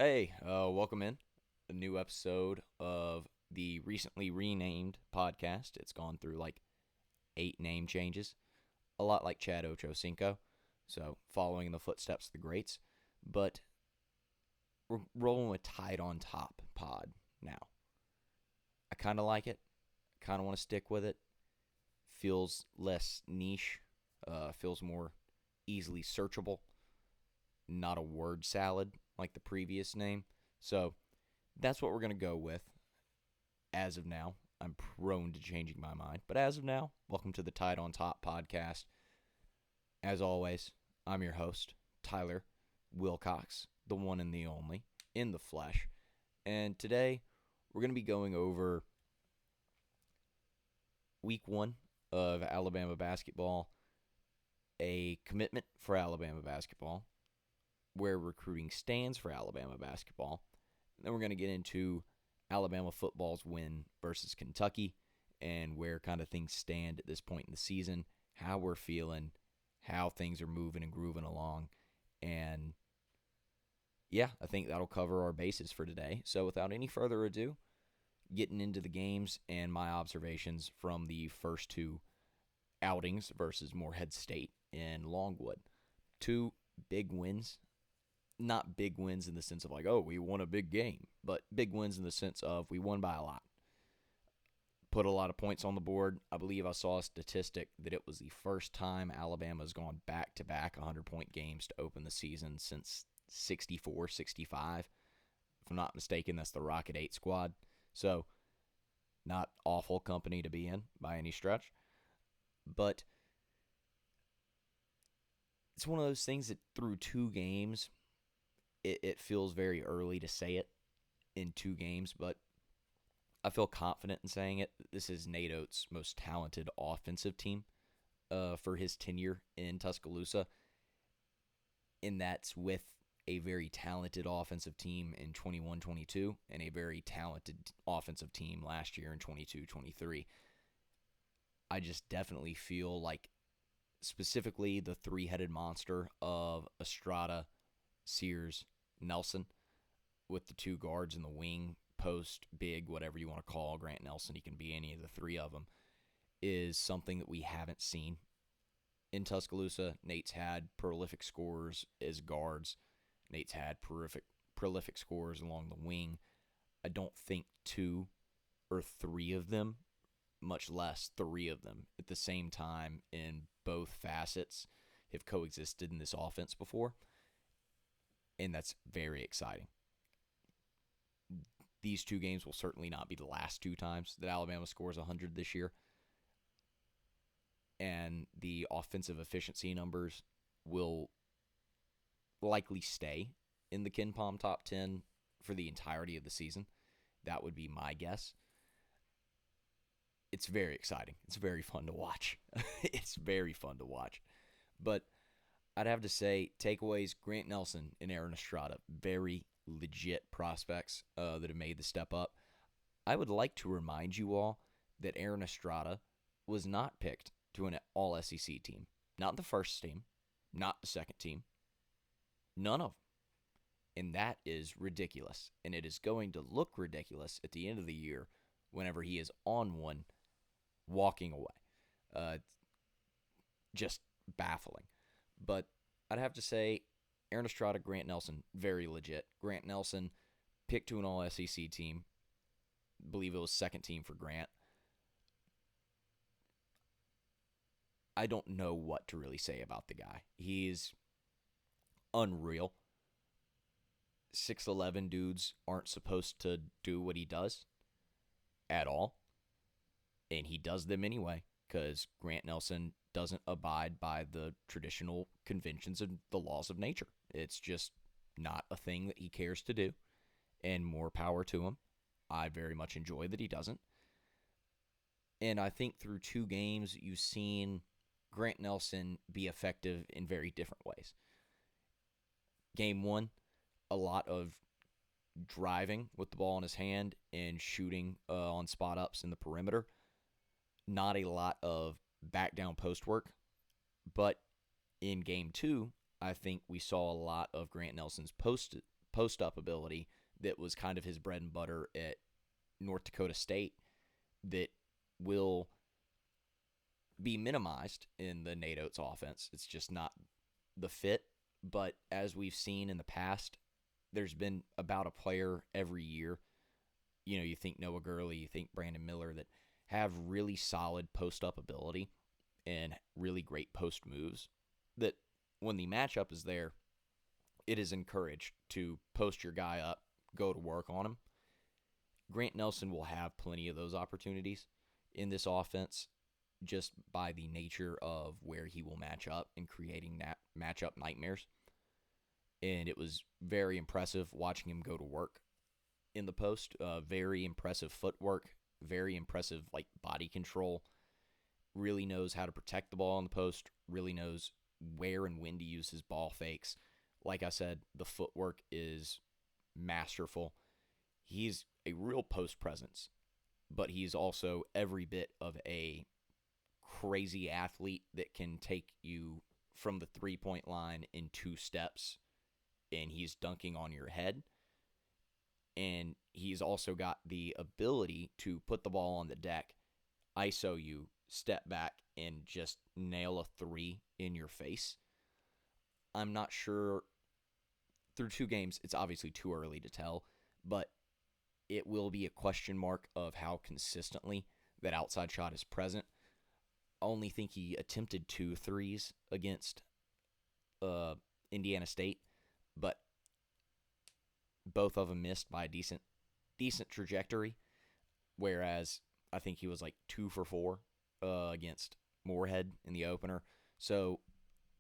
Hey, welcome in a new episode of the recently renamed podcast. It's gone through like 8 name changes, a lot like Chad Ochocinco, so following in the footsteps of the greats. But we're rolling with Tied on Top pod now. I kind of like it. Kind of want to stick with it. Feels less niche. Feels more easily searchable. Not a word salad like the previous name. So that's what we're going to go with as of now. I'm prone to changing my mind. But as of now, welcome to the Tied on Top podcast. As always, I'm your host, Tyler Wilcox, the one and the only, in the flesh. And today, we're going to be going over week 1 of Alabama basketball, a commitment for Alabama basketball, where recruiting stands for Alabama basketball. And then we're going to get into Alabama football's win versus Kentucky and where kind of things stand at this point in the season, how we're feeling, how things are moving and grooving along. And yeah, I think that'll cover our bases for today. So without any further ado, getting into the games and my observations from the first two outings versus Morehead State and Longwood. Two big wins. Not big wins in the sense of like, oh, we won a big game, but big wins in the sense of we won by a lot. Put a lot of points on the board. I believe I saw a statistic that it was the first time Alabama's gone back-to-back 100-point games to open the season since 64, 65. If I'm not mistaken, that's the Rocket 8 squad. So, not awful company to be in by any stretch. But it's one of those things that through 2 games, it feels very early to say it in 2 games, but I feel confident in saying it. This is Nate Oates' most talented offensive team for his tenure in Tuscaloosa, and that's with a very talented offensive team in 21-22 and a very talented offensive team last year in 22-23. I just definitely feel like specifically the three-headed monster of Estrada, Sears, Nelson, with the 2 guards in the wing, post, big, whatever you want to call Grant Nelson, he can be any of the 3 of them, is something that we haven't seen in Tuscaloosa. Nate's had prolific scorers as guards. Nate's had prolific scorers along the wing. I don't think 2 or 3 of them, much less 3 of them, at the same time in both facets have coexisted in this offense before. And that's very exciting. These 2 games will certainly not be the last 2 times that Alabama scores 100 this year. And the offensive efficiency numbers will likely stay in the KenPom top 10 for the entirety of the season. That would be my guess. It's very exciting. It's very fun to watch. It's very fun to watch. But I'd have to say, takeaways, Grant Nelson and Aaron Estrada, very legit prospects that have made the step up. I would like to remind you all that Aaron Estrada was not picked to an all-SEC team. Not the first team, not the second team, none of them. And that is ridiculous. And it is going to look ridiculous at the end of the year whenever he is on one walking away. Just baffling. But I'd have to say, Aaron Estrada, Grant Nelson, very legit. Grant Nelson picked to an all-SEC team. I believe it was second team for Grant. I don't know what to really say about the guy. He's unreal. 6'11 dudes aren't supposed to do what he does at all. And he does them anyway because Grant Nelson doesn't abide by the traditional conventions and the laws of nature. It's just not a thing that he cares to do, and more power to him. I very much enjoy that he doesn't. And I think through 2 games, you've seen Grant Nelson be effective in very different ways. Game 1, a lot of driving with the ball in his hand and shooting on spot-ups in the perimeter. Not a lot of back down post work, but in game 2, I think we saw a lot of Grant Nelson's post-up ability that was kind of his bread and butter at North Dakota State that will be minimized in the Nate Oates offense. It's just not the fit. But as we've seen in the past, there's been about a player every year. You think Noah Gurley, you think Brandon Miller, that have really solid post-up ability and really great post moves that when the matchup is there, it is encouraged to post your guy up, go to work on him. Grant Nelson will have plenty of those opportunities in this offense just by the nature of where he will match up and creating that matchup nightmares. And it was very impressive watching him go to work in the post. Very impressive footwork, very impressive body control. Really knows how to protect the ball on the post, really knows where and when to use his ball fakes. Like I said, the footwork is masterful. He's a real post presence, but he's also every bit of a crazy athlete that can take you from the three-point line in 2 steps, and he's dunking on your head. And he's also got the ability to put the ball on the deck, ISO you, step back, and just nail a 3 in your face. I'm not sure. Through 2 games, it's obviously too early to tell, but it will be a question mark of how consistently that outside shot is present. I only think he attempted 2 threes against Indiana State, but both of them missed by a decent trajectory, whereas I think he was 2 for 4 against Moorhead in the opener. So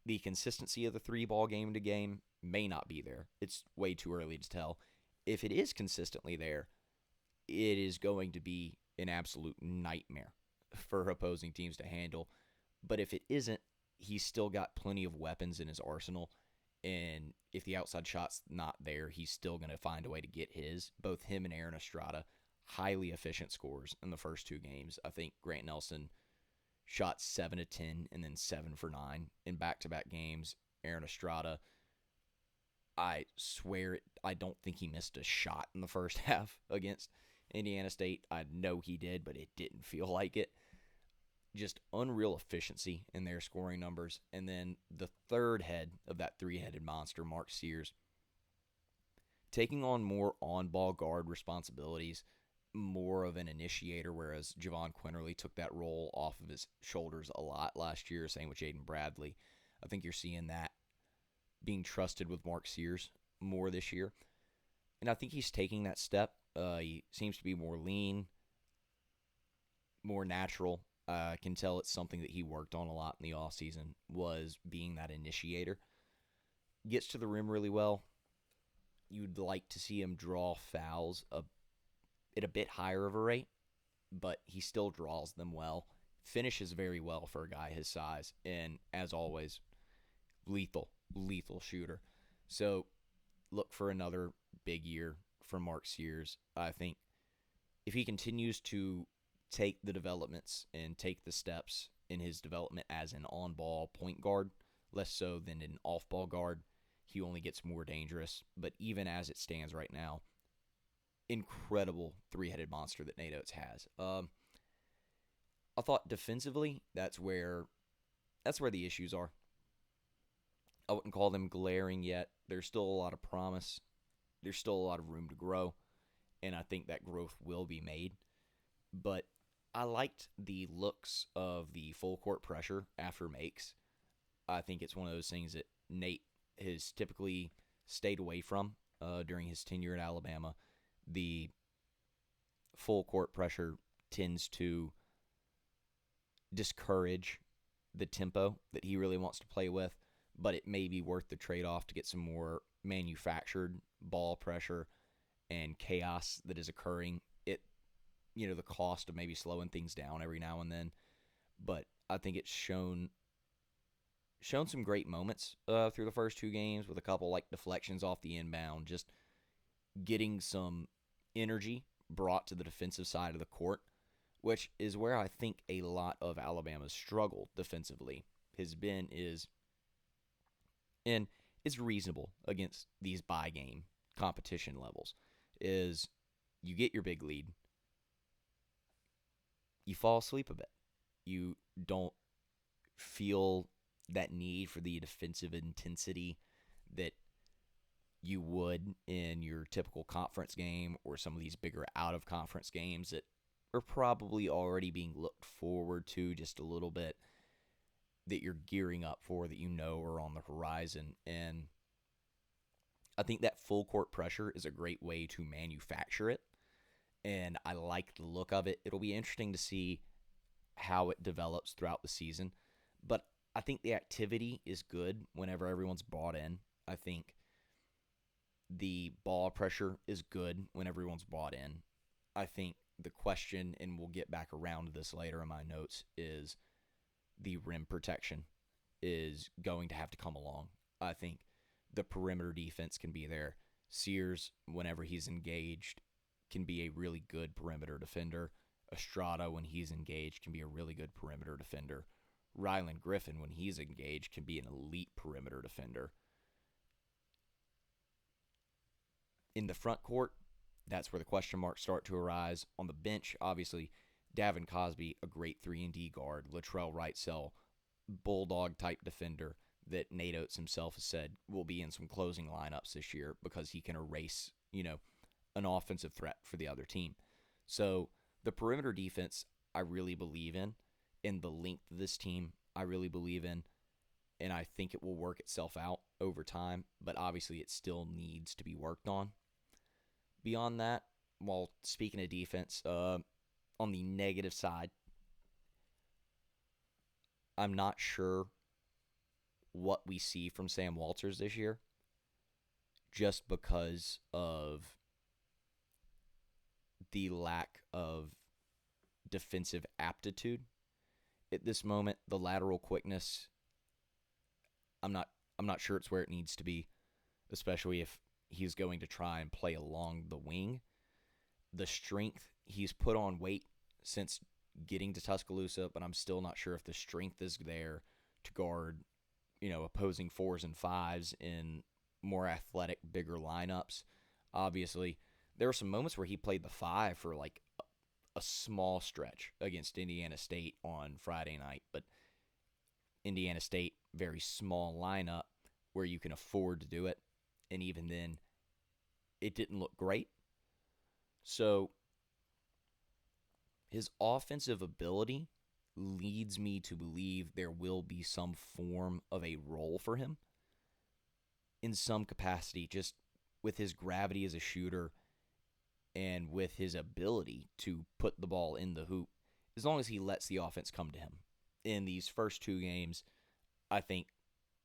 the consistency of the 3-ball game to game may not be there. It's way too early to tell. If it is consistently there, it is going to be an absolute nightmare for opposing teams to handle. But if it isn't, he's still got plenty of weapons in his arsenal. And if the outside shot's not there, he's still going to find a way to get his. Both him and Aaron Estrada, highly efficient scores in the first 2 games. I think Grant Nelson shot 7 of 10 and then 7 for 9 in back-to-back games. Aaron Estrada, I swear, I don't think he missed a shot in the first half against Indiana State. I know he did, but it didn't feel like it. Just unreal efficiency in their scoring numbers. And then the third head of that 3-headed monster, Mark Sears, taking on more on-ball guard responsibilities, more of an initiator, whereas Javon Quinterly took that role off of his shoulders a lot last year, same with Jaden Bradley. I think you're seeing that being trusted with Mark Sears more this year. And I think he's taking that step. He seems to be more lean, more natural. I can tell it's something that he worked on a lot in the offseason, was being that initiator. Gets to the rim really well. You'd like to see him draw fouls at a bit higher of a rate, but he still draws them well. Finishes very well for a guy his size, and as always, lethal shooter. So look for another big year from Mark Sears. I think if he continues to take the developments and take the steps in his development as an on-ball point guard, less so than an off-ball guard, he only gets more dangerous. But even as it stands right now, incredible 3-headed monster that Nate Oates has. I thought defensively, that's where the issues are. I wouldn't call them glaring yet. There's still a lot of promise. There's still a lot of room to grow, and I think that growth will be made. But I liked the looks of the full court pressure after makes. I think it's one of those things that Nate has typically stayed away from during his tenure at Alabama. The full court pressure tends to discourage the tempo that he really wants to play with, but it may be worth the trade-off to get some more manufactured ball pressure and chaos that is occurring. The cost of maybe slowing things down every now and then. But I think it's shown some great moments through the first 2 games with a couple deflections off the inbound, just getting some energy brought to the defensive side of the court, which is where I think a lot of Alabama's struggle defensively and it's reasonable against these bye game competition levels is you get your big lead, you fall asleep a bit. You don't feel that need for the defensive intensity that you would in your typical conference game or some of these bigger out of conference games that are probably already being looked forward to just a little bit, that you're gearing up for, that you know are on the horizon. And I think that full court pressure is a great way to manufacture it. And I like the look of it. It'll be interesting to see how it develops throughout the season. But I think the activity is good whenever everyone's bought in. I think the ball pressure is good when everyone's bought in. I think the question, and we'll get back around to this later in my notes, is the rim protection is going to have to come along. I think the perimeter defense can be there. Sears, whenever he's engaged, can be a really good perimeter defender. Estrada, when he's engaged, can be a really good perimeter defender. Rylan Griffin, when he's engaged, can be an elite perimeter defender. In the front court, that's where the question marks start to arise. On the bench, obviously, Davin Cosby, a great 3-and-D guard. Latrell Wrightsell, bulldog-type defender that Nate Oates himself has said will be in some closing lineups this year because he can erase, an offensive threat for the other team. So the perimeter defense, I really believe in. And the length of this team, I really believe in. And I think it will work itself out over time. But obviously, it still needs to be worked on. Beyond that, while speaking of defense, on the negative side, I'm not sure what we see from Sam Walters this year just because of the lack of defensive aptitude. At this moment, the lateral quickness, I'm not sure it's where it needs to be, especially if he's going to try and play along the wing. The strength, he's put on weight since getting to Tuscaloosa, but I'm still not sure if the strength is there to guard, opposing 4s and 5s in more athletic, bigger lineups. Obviously, there were some moments where he played the 5 for like a small stretch against Indiana State on Friday night, but Indiana State, very small lineup where you can afford to do it, and even then, it didn't look great. So his offensive ability leads me to believe there will be some form of a role for him in some capacity, just with his gravity as a shooter and with his ability to put the ball in the hoop, as long as he lets the offense come to him. In these first 2 games, I think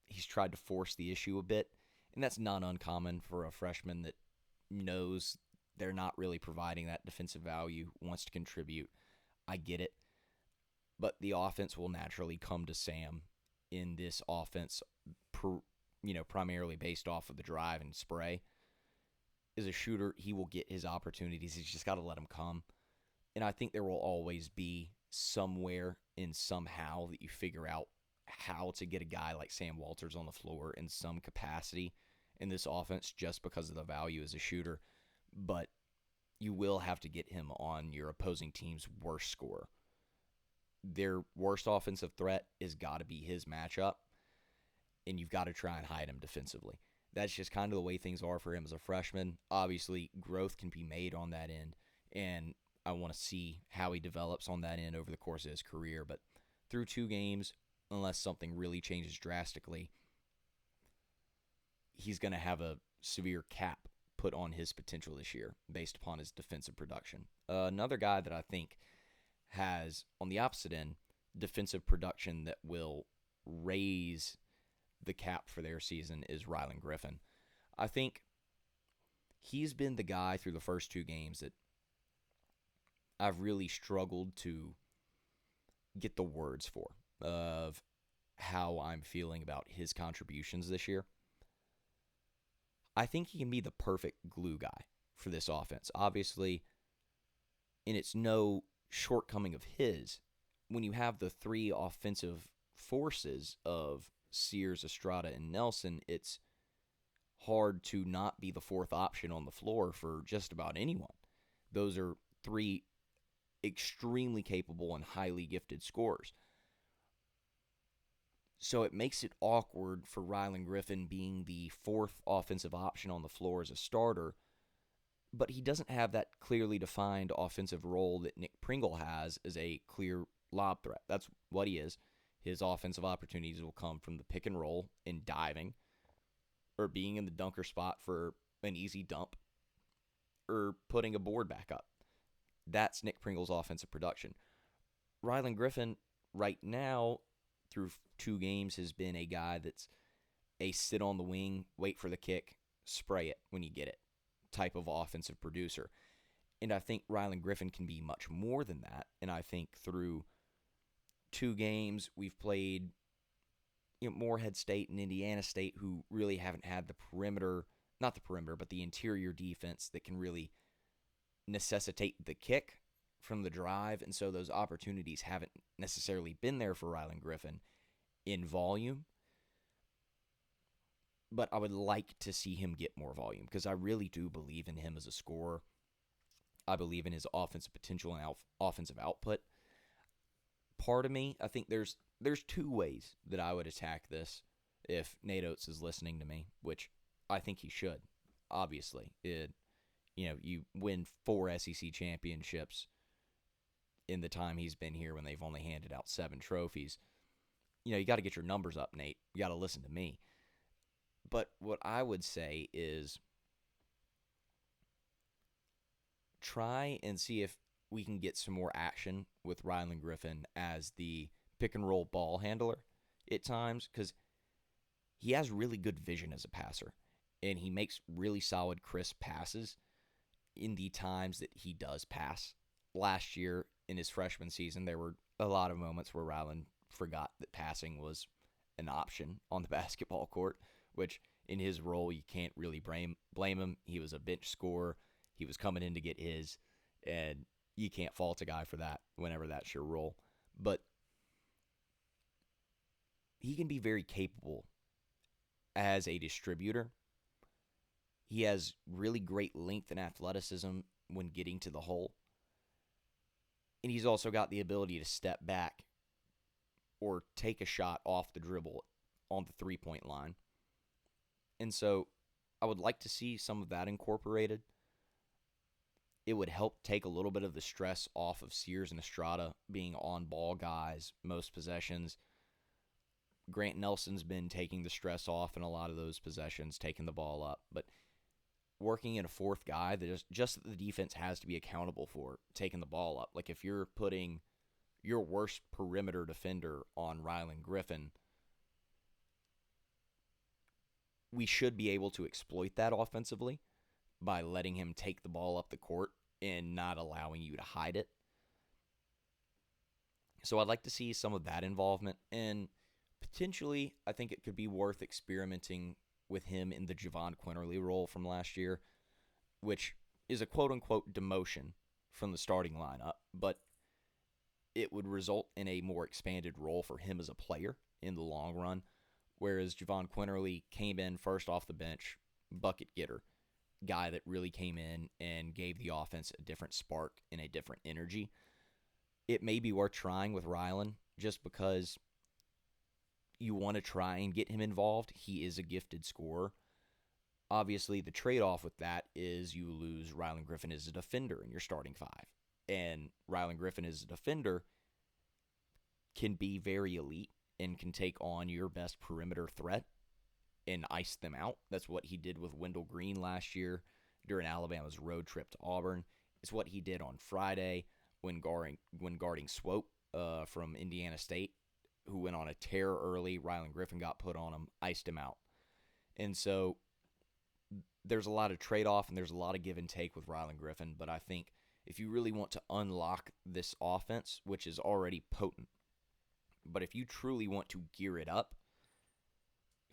he's tried to force the issue a bit, and that's not uncommon for a freshman that knows they're not really providing that defensive value, wants to contribute. I get it. But the offense will naturally come to Sam in this offense, primarily based off of the drive and spray. As a shooter, he will get his opportunities. He's just got to let them come. And I think there will always be somewhere and somehow that you figure out how to get a guy like Sam Walters on the floor in some capacity in this offense just because of the value as a shooter. But you will have to get him on your opposing team's worst scorer. Their worst offensive threat has got to be his matchup, and you've got to try and hide him defensively. That's just kind of the way things are for him as a freshman. Obviously, growth can be made on that end, and I want to see how he develops on that end over the course of his career. But through 2 games, unless something really changes drastically, he's going to have a severe cap put on his potential this year based upon his defensive production. Another guy that I think has, on the opposite end, defensive production that will raise the cap for their season is Rylan Griffin. I think he's been the guy through the first 2 games that I've really struggled to get the words for of how I'm feeling about his contributions this year. I think he can be the perfect glue guy for this offense. Obviously, and it's no shortcoming of his, when you have the 3 offensive forces of Sears, Estrada, and Nelson, it's hard to not be the fourth option on the floor for just about anyone. Those are three extremely capable and highly gifted scorers. So it makes it awkward for Rylan Griffin being the fourth offensive option on the floor as a starter, but he doesn't have that clearly defined offensive role that Nick Pringle has as a clear lob threat. That's what he is. His offensive opportunities will come from the pick and roll and diving, or being in the dunker spot for an easy dump, or putting a board back up. That's Nick Pringle's offensive production. Rylan Griffin, right now, through 2 games, has been a guy that's a sit on the wing, wait for the kick, spray it when you get it type of offensive producer. And I think Rylan Griffin can be much more than that. And I think through 2 games, we've played Morehead State and Indiana State, who really haven't had the perimeter, not the perimeter, but the interior defense that can really necessitate the kick from the drive. And so those opportunities haven't necessarily been there for Rylan Griffin in volume. But I would like to see him get more volume because I really do believe in him as a scorer. I believe in his offensive potential and offensive output. Part of me, I think there's 2 ways that I would attack this if Nate Oates is listening to me, which I think he should. Obviously, you win 4 SEC championships in the time he's been here when they've only handed out 7 trophies. You got to get your numbers up, Nate. You got to listen to me. But what I would say is try and see if we can get some more action with Rylan Griffin as the pick-and-roll ball handler at times, because he has really good vision as a passer, and he makes really solid, crisp passes in the times that he does pass. Last year, in his freshman season, there were a lot of moments where Rylan forgot that passing was an option on the basketball court, which in his role, you can't really blame him. He was a bench scorer. He was coming in to get his, and you can't fault a guy for that whenever that's your role. But he can be very capable as a distributor. He has really great length and athleticism when getting to the hole. And he's also got the ability to step back or take a shot off the dribble on the 3-point line. And so I would like to see some of that incorporated. It would help take a little bit of the stress off of Sears and Estrada being on-ball guys most possessions. Grant Nelson's been taking the stress off in a lot of those possessions, taking the ball up. But working in a fourth guy that is just the defense has to be accountable for taking the ball up. Like if you're putting your worst perimeter defender on Rylan Griffin, we should be able to exploit that offensively by letting him take the ball up the court and not allowing you to hide it. So I'd like to see some of that involvement, and potentially I think it could be worth experimenting with him in the Javon Quinterly role from last year, which is a quote-unquote demotion from the starting lineup, but it would result in a more expanded role for him as a player in the long run, whereas Javon Quinterly came in first off the bench, bucket getter, guy that really came in and gave the offense a different spark and a different energy. It may be worth trying with Rylan just because you want to try and get him involved. He is a gifted scorer. Obviously, the trade-off with that is you lose Rylan Griffin as a defender in your starting 5. And Rylan Griffin as a defender can be very elite and can take on your best perimeter threat and ice them out. That's what he did with Wendell Green last year during Alabama's road trip to Auburn. It's what he did on Friday when guarding Swope from Indiana State, who went on a tear early. Rylan Griffin got put on him, iced him out. And so there's a lot of trade-off and there's a lot of give and take with Rylan Griffin, but I think if you really want to unlock this offense, which is already potent, but if you truly want to gear it up,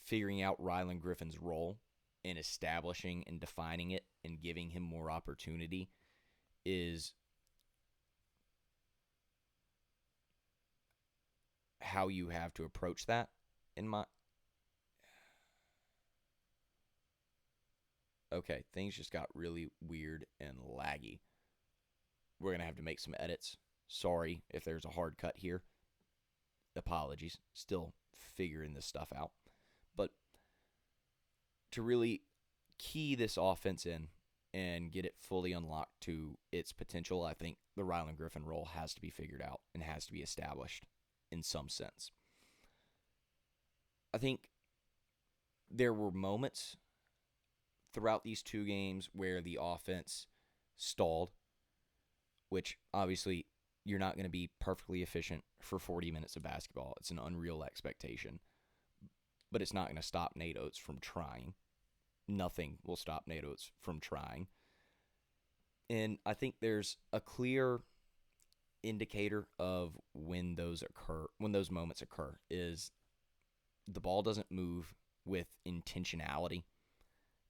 figuring out Rylan Griffin's role and establishing and defining it and giving him more opportunity is how you have to approach that. okay, things just got really weird and laggy. We're going to have to make some edits. Sorry if there's a hard cut here. Apologies. Still figuring this stuff out. But to really key this offense in and get it fully unlocked to its potential, I think the Rylan Griffin role has to be figured out and has to be established in some sense. I think there were moments throughout these two games where the offense stalled, which obviously you're not going to be perfectly efficient for 40 minutes of basketball. It's an unreal expectation, but it's not going to stop Nate Oates from trying. Nothing will stop Nate Oates from trying. And I think there's a clear indicator of when those moments occur, is the ball doesn't move with intentionality.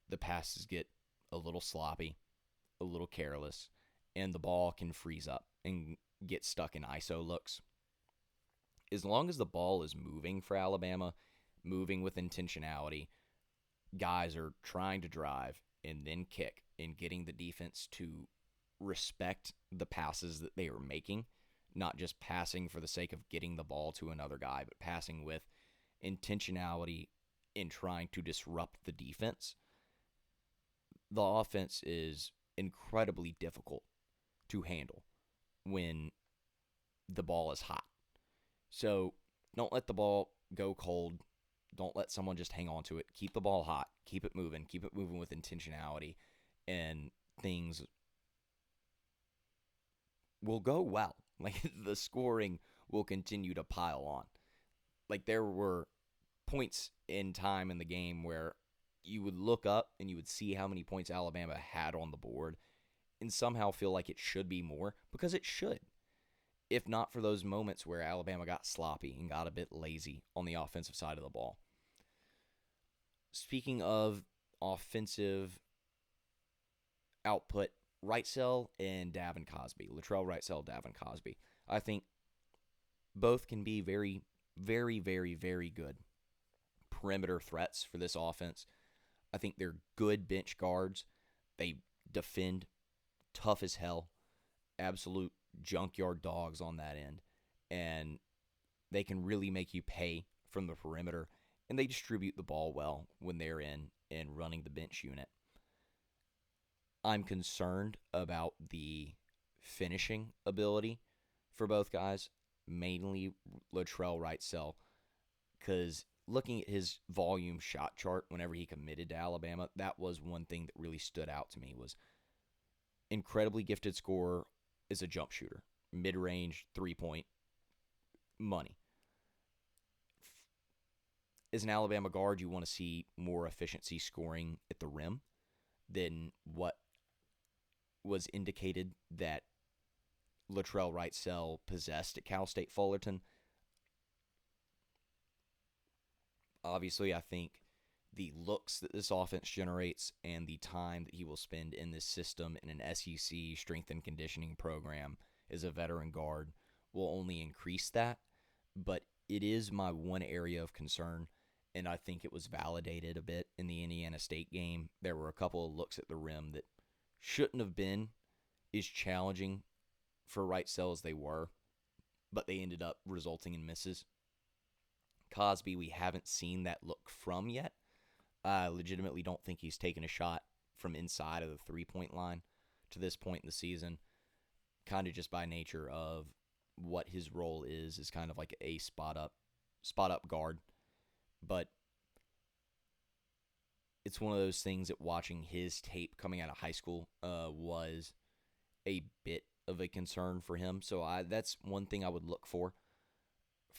The passes get a little sloppy, a little careless, and the ball can freeze up and get stuck in ISO looks. As long as the ball is moving for Alabama, moving with intentionality, guys are trying to drive and then kick and getting the defense to respect the passes that they are making, not just passing for the sake of getting the ball to another guy, but passing with intentionality in trying to disrupt the defense. The offense is incredibly difficult to handle when the ball is hot. So don't let the ball go cold. Don't let someone just hang on to it. Keep the ball hot. Keep it moving. Keep it moving with intentionality. And things will go well. Like, the scoring will continue to pile on. Like, there were points in time in the game where you would look up and you would see how many points Alabama had on the board and somehow feel like it should be more, because it should. If not for those moments where Alabama got sloppy and got a bit lazy on the offensive side of the ball. Speaking of offensive output, Wrightsell and Davin Cosby, Latrell Wrightsell, Davin Cosby, I think both can be very, very, very, very good perimeter threats for this offense. I think they're good bench guards. They defend tough as hell, absolute junkyard dogs on that end, and they can really make you pay from the perimeter, and they distribute the ball well when they're in and running the bench unit. I'm concerned about the finishing ability for both guys, mainly Latrell Wrightsell, because looking at his volume shot chart whenever he committed to Alabama, that was one thing that really stood out to me. Was incredibly gifted scorer, is a jump shooter, mid-range, three-point money. As an Alabama guard, you want to see more efficiency scoring at the rim than what was indicated that Latrell Wrightsell possessed at Cal State Fullerton. Obviously, I think the looks that this offense generates and the time that he will spend in this system in an SEC strength and conditioning program as a veteran guard will only increase that. But it is my one area of concern, and I think it was validated a bit in the Indiana State game. There were a couple of looks at the rim that shouldn't have been as challenging for Wrightsell as they were, but they ended up resulting in misses. Cosby, we haven't seen that look from yet. I legitimately don't think he's taken a shot from inside of the three-point line to this point in the season, kind of just by nature of what his role is kind of like a spot-up guard. But it's one of those things that watching his tape coming out of high school was a bit of a concern for him. So that's one thing I would look for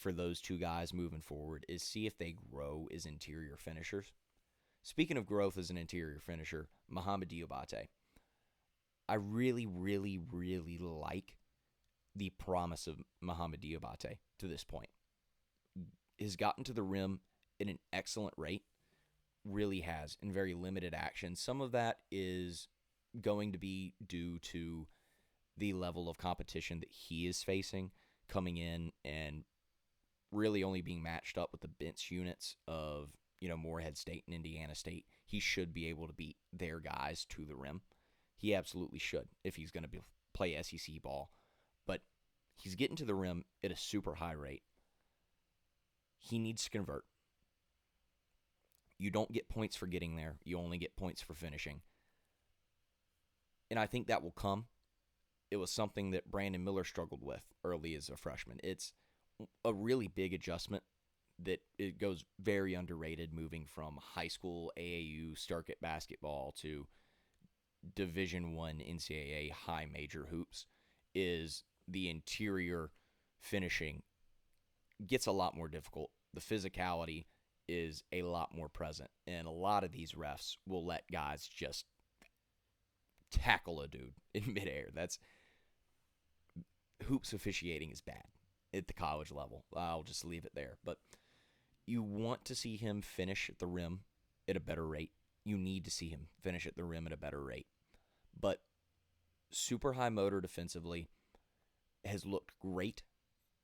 those two guys moving forward, is see if they grow as interior finishers. Speaking of growth as an interior finisher, Mohamed Diabate. I really, really, really like the promise of Mohamed Diabate to this point. Has gotten to the rim at an excellent rate, really has, in very limited action. Some of that is going to be due to the level of competition that he is facing, coming in and really only being matched up with the bench units of, Morehead State and Indiana State. He should be able to beat their guys to the rim. He absolutely should if he's going to play SEC ball. But he's getting to the rim at a super high rate. He needs to convert. You don't get points for getting there. You only get points for finishing. And I think that will come. It was something that Brandon Miller struggled with early as a freshman. It's a really big adjustment that it goes very underrated, moving from high school AAU circuit basketball to Division I NCAA high major hoops, is the interior finishing gets a lot more difficult. The physicality is a lot more present, and a lot of these refs will let guys just tackle a dude in midair. That's hoops officiating is bad at the college level. I'll just leave it there. But you want to see him finish at the rim at a better rate. You need to see him finish at the rim at a better rate. But super high motor defensively, has looked great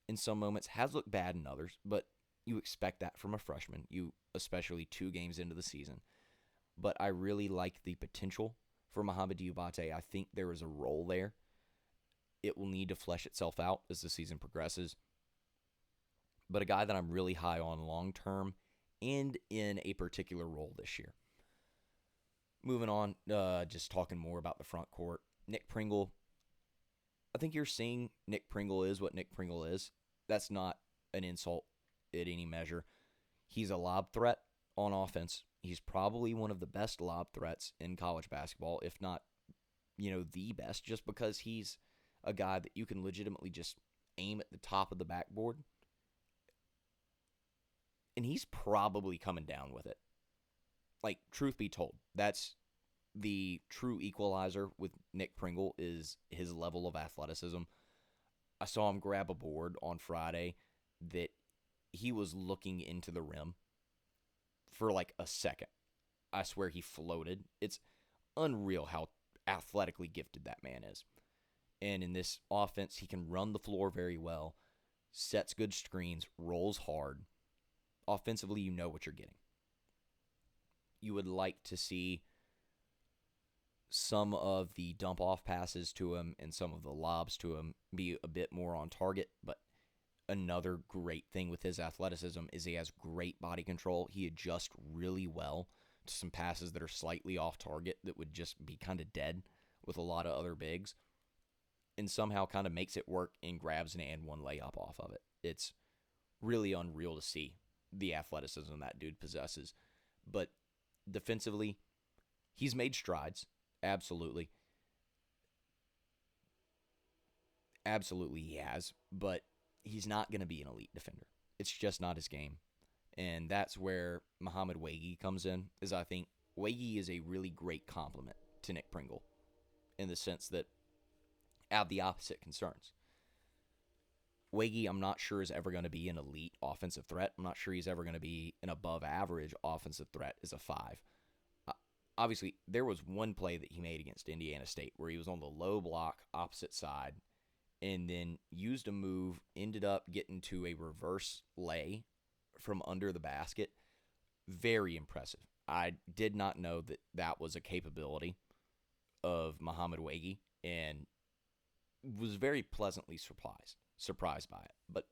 in some moments, has looked bad in others, but you expect that from a freshman, especially 2 games into the season. But I really like the potential for Mohamed Diabate. I think there is a role there. It will need to flesh itself out as the season progresses. But a guy that I'm really high on long term and in a particular role this year. Moving on, just talking more about the front court. Nick Pringle. I think you're seeing Nick Pringle is what Nick Pringle is. That's not an insult at any measure. He's a lob threat on offense. He's probably one of the best lob threats in college basketball, if not, the best, just because he's a guy that you can legitimately just aim at the top of the backboard. And he's probably coming down with it. Like, truth be told, that's the true equalizer with Nick Pringle is his level of athleticism. I saw him grab a board on Friday that he was looking into the rim for like a second. I swear he floated. It's unreal how athletically gifted that man is. And in this offense, he can run the floor very well, sets good screens, rolls hard. Offensively, you know what you're getting. You would like to see some of the dump-off passes to him and some of the lobs to him be a bit more on target, but another great thing with his athleticism is he has great body control. He adjusts really well to some passes that are slightly off target that would just be kind of dead with a lot of other bigs, and somehow kind of makes it work and grabs an and one layup off of it. It's really unreal to see the athleticism that dude possesses. But defensively, he's made strides. Absolutely. Absolutely he has. But he's not going to be an elite defender. It's just not his game. And that's where Muhammad Wege comes in, is I think Wege is a really great complement to Nick Pringle in the sense that I have the opposite concerns. Wege, I'm not sure, is ever going to be an elite offensive threat. I'm not sure he's ever going to be an above-average offensive threat as a 5. Obviously, there was one play that he made against Indiana State where he was on the low block, opposite side, and then used a move, ended up getting to a reverse lay from under the basket. Very impressive. I did not know that that was a capability of Muhammad Wege, and was very pleasantly surprised by it. But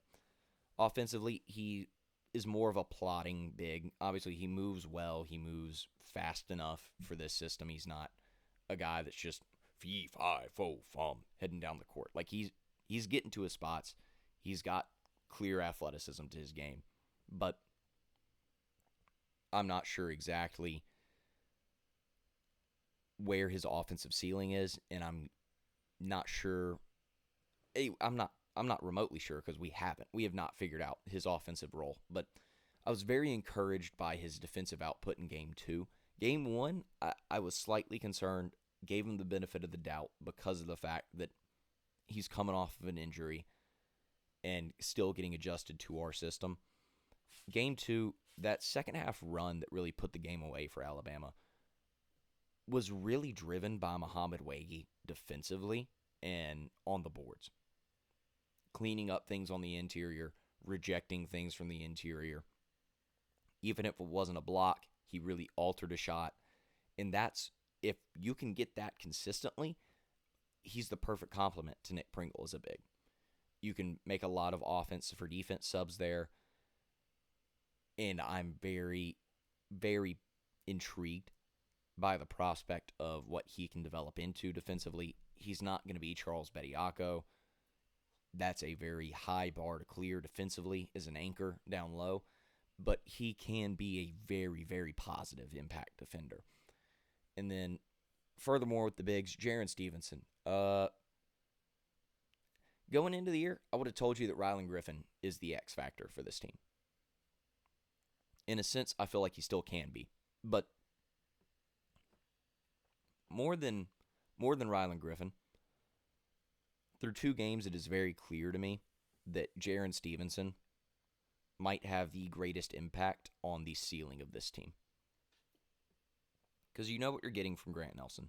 offensively, he is more of a plotting big. Obviously, he moves well. He moves fast enough for this system. He's not a guy that's just fee, fi, fo, fum, heading down the court. Like, he's getting to his spots. He's got clear athleticism to his game. But I'm not sure exactly where his offensive ceiling is, and I'm not sure. I'm not remotely sure because we have not figured out his offensive role. But I was very encouraged by his defensive output in Game 2. Game 1, I was slightly concerned, gave him the benefit of the doubt because of the fact that he's coming off of an injury and still getting adjusted to our system. Game 2, that second half run that really put the game away for Alabama was really driven by Muhammad Wege defensively and on the boards. Cleaning up things on the interior, rejecting things from the interior. Even if it wasn't a block, he really altered a shot. And that's If you can get that consistently, he's the perfect complement to Nick Pringle as a big. You can make a lot of offense for defense subs there. And I'm very, very intrigued by the prospect of what he can develop into defensively. He's not going to be Charles Bediako. That's a very high bar to clear defensively as an anchor down low. But he can be a very, very positive impact defender. And then, furthermore, with the bigs, Jaren Stevenson. Going into the year, I would have told you that Rylan Griffin is the X factor for this team. In a sense, I feel like he still can be. But more than Rylan Griffin, through 2 games, it is very clear to me that Jaren Stevenson might have the greatest impact on the ceiling of this team. Because you know what you're getting from Grant Nelson.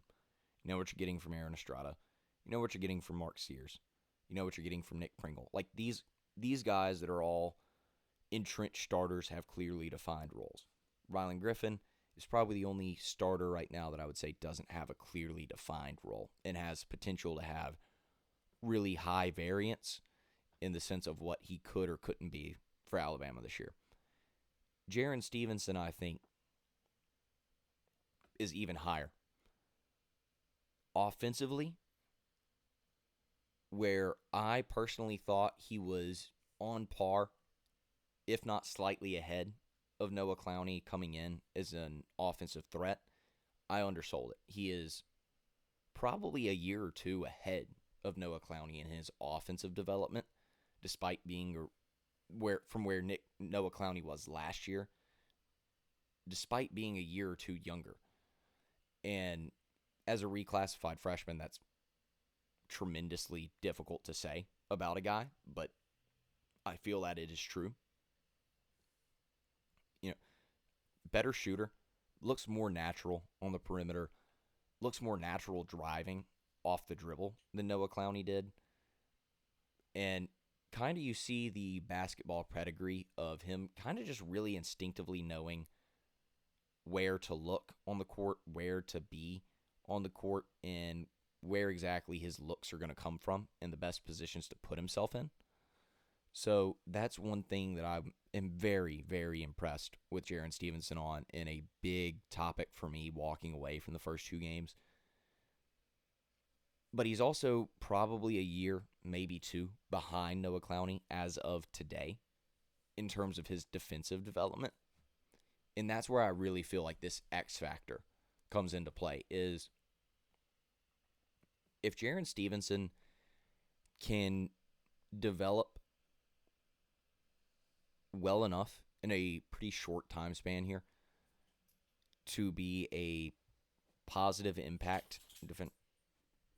You know what you're getting from Aaron Estrada. You know what you're getting from Mark Sears. You know what you're getting from Nick Pringle. Like these guys that are all entrenched starters have clearly defined roles. Rylan Griffin is probably the only starter right now that I would say doesn't have a clearly defined role and has potential to have really high variance in the sense of what he could or couldn't be for Alabama this year. Jaren Stevenson, I think, is even higher. Offensively, where I personally thought he was on par, if not slightly ahead of Noah Clowney coming in as an offensive threat, I undersold it. He is probably a year or 2 ahead of Noah Clowney in his offensive development, despite being from where Noah Clowney was last year, despite being a year or 2 younger. And as a reclassified freshman, that's tremendously difficult to say about a guy, but I feel that it is true. You know, better shooter, looks more natural on the perimeter, looks more natural driving off the dribble than Noah Clowney did. And kind of you see the basketball pedigree of him kind of just really instinctively knowing where to look on the court, where to be on the court, and where exactly his looks are going to come from and the best positions to put himself in. So that's one thing that I am very, very impressed with Jaren Stevenson on, and a big topic for me walking away from the first 2 games. But he's also probably a year, maybe 2, behind Noah Clowney as of today in terms of his defensive development. And that's where I really feel like this X factor comes into play, is if Jaren Stevenson can develop well enough in a pretty short time span here to be a positive impact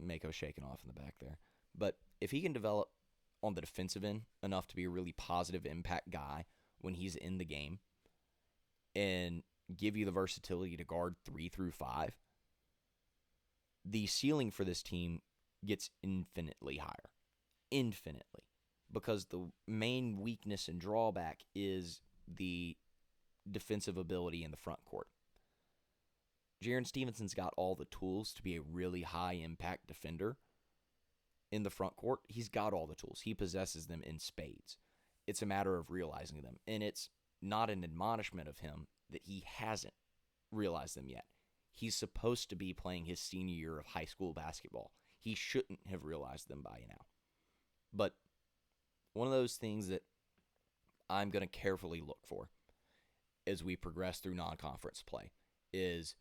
Mako shaking off in the back there. But if he can develop on the defensive end enough to be a really positive impact guy when he's in the game and give you the versatility to guard 3 through 5, the ceiling for this team gets infinitely higher. Infinitely. Because the main weakness and drawback is the defensive ability in the front court. Jaren Stevenson's got all the tools to be a really high-impact defender in the front court. He's got all the tools. He possesses them in spades. It's a matter of realizing them. And it's not an admonishment of him that he hasn't realized them yet. He's supposed to be playing his senior year of high school basketball. He shouldn't have realized them by now. But one of those things that I'm going to carefully look for as we progress through non-conference play is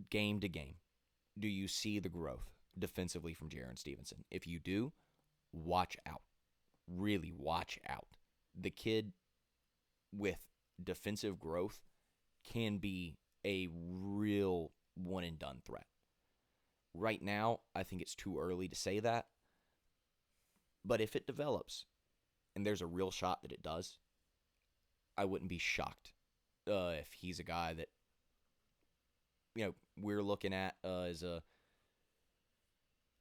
game to game. Do you see the growth defensively from Jaren Stevenson? If you do, watch out. Really watch out. The kid with defensive growth can be a real one-and-done threat. Right now, I think it's too early to say that. But if it develops, and there's a real shot that it does, I wouldn't be shocked if he's a guy that, we're looking at as a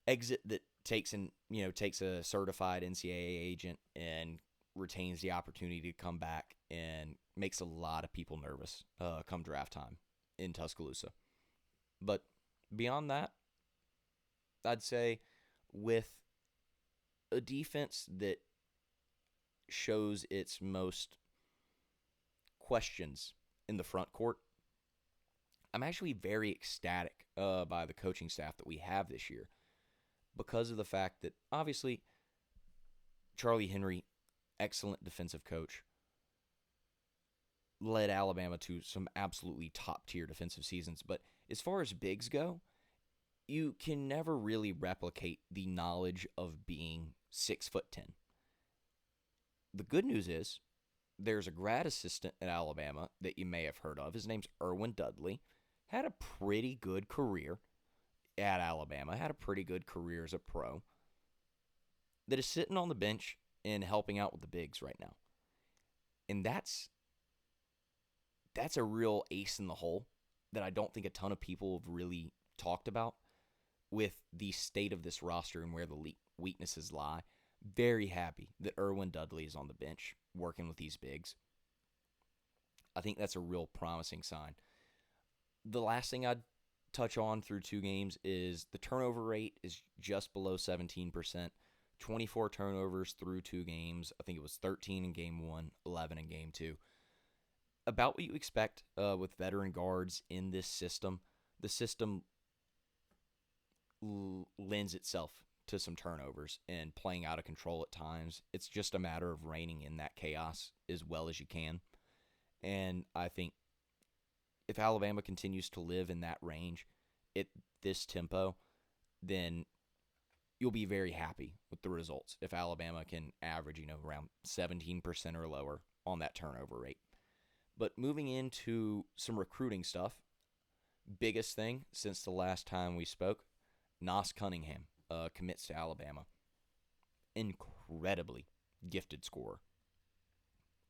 exit that takes a certified NCAA agent and retains the opportunity to come back and makes a lot of people nervous come draft time in Tuscaloosa. But beyond that, I'd say with a defense that shows its most questions in the front court, I'm actually very ecstatic by the coaching staff that we have this year because of the fact that obviously Charlie Henry, excellent defensive coach, led Alabama to some absolutely top tier defensive seasons. But as far as bigs go, you can never really replicate the knowledge of being 6'10". The good news is there's a grad assistant at Alabama that you may have heard of. His name's Erwin Dudley. Had a pretty good career at Alabama, had a pretty good career as a pro, that is sitting on the bench and helping out with the bigs right now. And that's a real ace in the hole that I don't think a ton of people have really talked about with the state of this roster and where the weaknesses lie. Very happy that Erwin Dudley is on the bench working with these bigs. I think that's a real promising sign. The last thing I'd touch on through 2 games is the turnover rate is just below 17%. 24 turnovers through 2 games. I think it was 13 in game 1, 11 in game 2. About what you expect with veteran guards in this system. The system lends itself to some turnovers and playing out of control at times. It's just a matter of reining in that chaos as well as you can. And I think if Alabama continues to live in that range at this tempo, then you'll be very happy with the results if Alabama can average, around 17% or lower on that turnover rate. But moving into some recruiting stuff, biggest thing since the last time we spoke, Nas Cunningham commits to Alabama. Incredibly gifted scorer.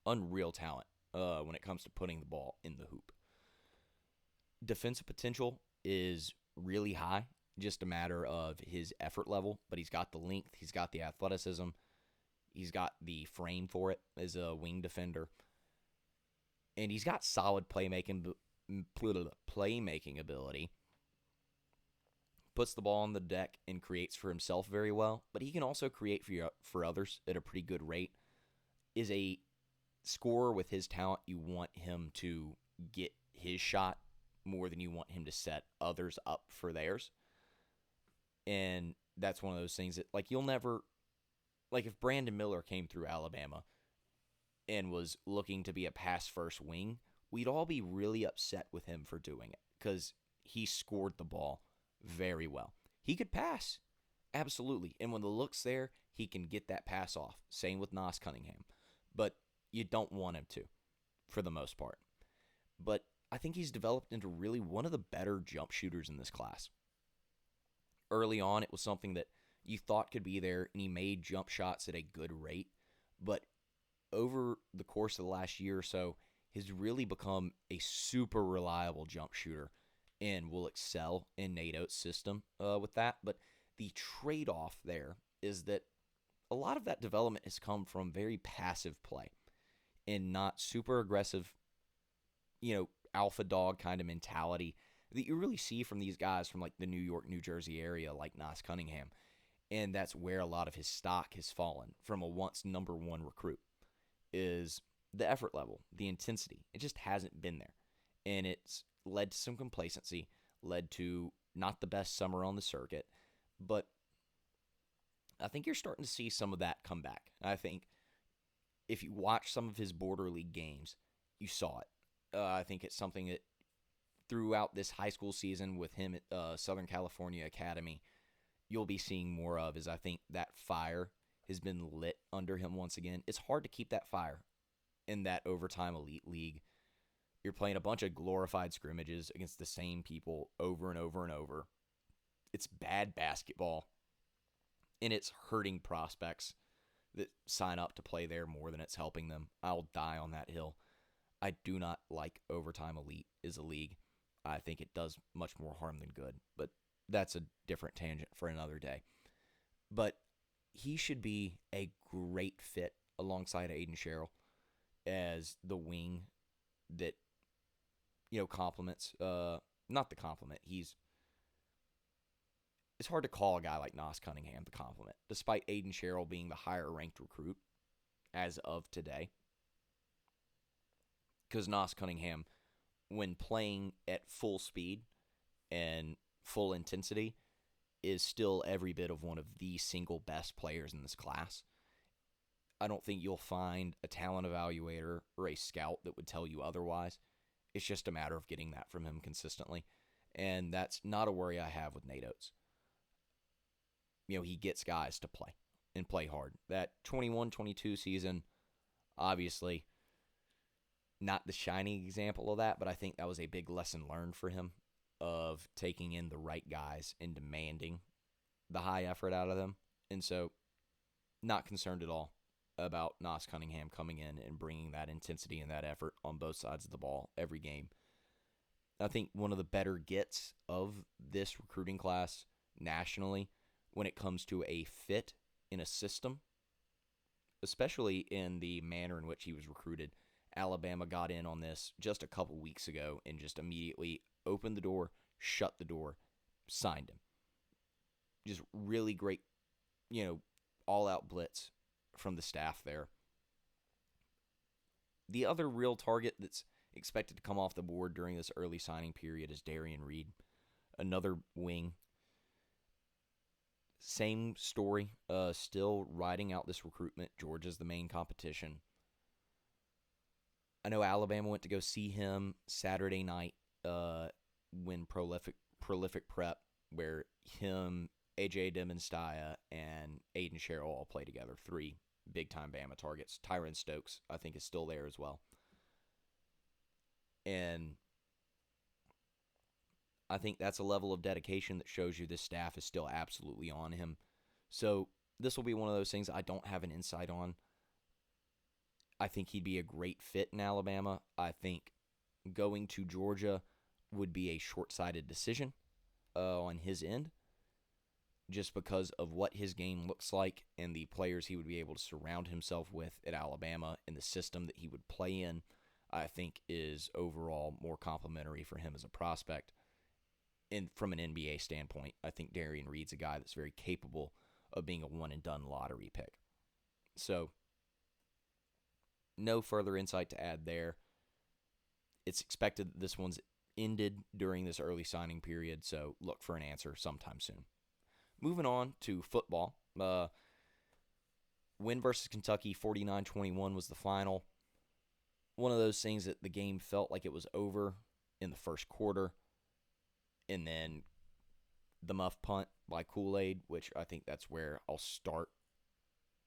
Unreal talent when it comes to putting the ball in the hoop. Defensive potential is really high, just a matter of his effort level, but he's got the length, he's got the athleticism, he's got the frame for it as a wing defender, and he's got solid playmaking ability. Puts the ball on the deck and creates for himself very well, but he can also create for others at a pretty good rate. Is a scorer with his talent. You want him to get his shot more than you want him to set others up for theirs. And that's one of those things that, you'll never, if Brandon Miller came through Alabama and was looking to be a pass-first wing, we'd all be really upset with him for doing it because he scored the ball very well. He could pass, absolutely. And when the look's there, he can get that pass off. Same with Nas Cunningham. But you don't want him to, for the most part. But I think he's developed into really one of the better jump shooters in this class. Early on, it was something that you thought could be there, and he made jump shots at a good rate. But over the course of the last year or so, has really become a super reliable jump shooter and will excel in Nate Oates' system with that. But the trade-off there is that a lot of that development has come from very passive play and not super aggressive, alpha dog kind of mentality that you really see from these guys from the New York, New Jersey area like Nas Cunningham. And that's where a lot of his stock has fallen from a once number 1 recruit, is the effort level, the intensity. It just hasn't been there. And it's led to some complacency, led to not the best summer on the circuit. But I think you're starting to see some of that come back. I think if you watch some of his border league games, you saw it. I think it's something that throughout this high school season with him at Southern California Academy, you'll be seeing more of, is I think that fire has been lit under him once again. It's hard to keep that fire in that overtime elite league. You're playing a bunch of glorified scrimmages against the same people over and over and over. It's bad basketball, and it's hurting prospects that sign up to play there more than it's helping them. I'll die on that hill. I do not like overtime elite as a league. I think it does much more harm than good, but that's a different tangent for another day. But he should be a great fit alongside Aiden Sherrill as the wing that complements not the compliment. It's hard to call a guy like Nas Cunningham the compliment, despite Aiden Sherrill being the higher ranked recruit as of today. Because Nas Cunningham, when playing at full speed and full intensity, is still every bit of one of the single best players in this class. I don't think you'll find a talent evaluator or a scout that would tell you otherwise. It's just a matter of getting that from him consistently. And that's not a worry I have with Nate Oates. He gets guys to play and play hard. That 21-22 season, obviously, not the shining example of that, but I think that was a big lesson learned for him of taking in the right guys and demanding the high effort out of them. And so, not concerned at all about Nas Cunningham coming in and bringing that intensity and that effort on both sides of the ball every game. I think one of the better gets of this recruiting class nationally when it comes to a fit in a system, especially in the manner in which he was recruited. Alabama got in on this just a couple weeks ago and just immediately opened the door, shut the door, signed him. Just really great, all-out blitz from the staff there. The other real target that's expected to come off the board during this early signing period is Darian Reed, another wing. Same story, still riding out this recruitment. Georgia's the main competition. I know Alabama went to go see him Saturday night when Prolific Prep, where him, A.J. Demonstaya, and Aiden Sherrill all play together. 3 big-time Bama targets. Tyron Stokes, I think, is still there as well. And I think that's a level of dedication that shows you this staff is still absolutely on him. So this will be one of those things I don't have an insight on. I think he'd be a great fit in Alabama. I think going to Georgia would be a short-sighted decision on his end, just because of what his game looks like and the players he would be able to surround himself with at Alabama and the system that he would play in, I think is overall more complimentary for him as a prospect. And from an NBA standpoint, I think Darian Reed's a guy that's very capable of being a one-and-done lottery pick. So, no further insight to add there. It's expected that this one's ended during this early signing period, so look for an answer sometime soon. Moving on to football. Win versus Kentucky, 49-21 was the final. One of those things that the game felt like it was over in the first quarter. And then the muff punt by Kool-Aid, which I think that's where I'll start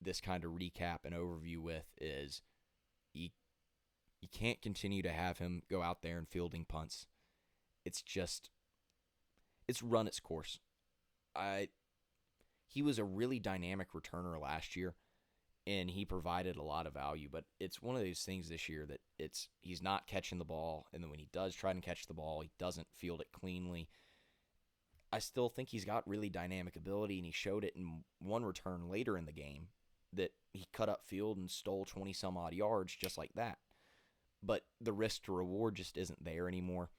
this kind of recap and overview with, is you can't continue to have him go out there and fielding punts. It's run its course. He was a really dynamic returner last year, and he provided a lot of value, but it's one of those things this year that he's not catching the ball, and then when he does try and catch the ball, he doesn't field it cleanly. I still think he's got really dynamic ability, and he showed it in one return later in the game that he cut up field and stole 20-some-odd yards just like that. But the risk to reward just isn't there anymore,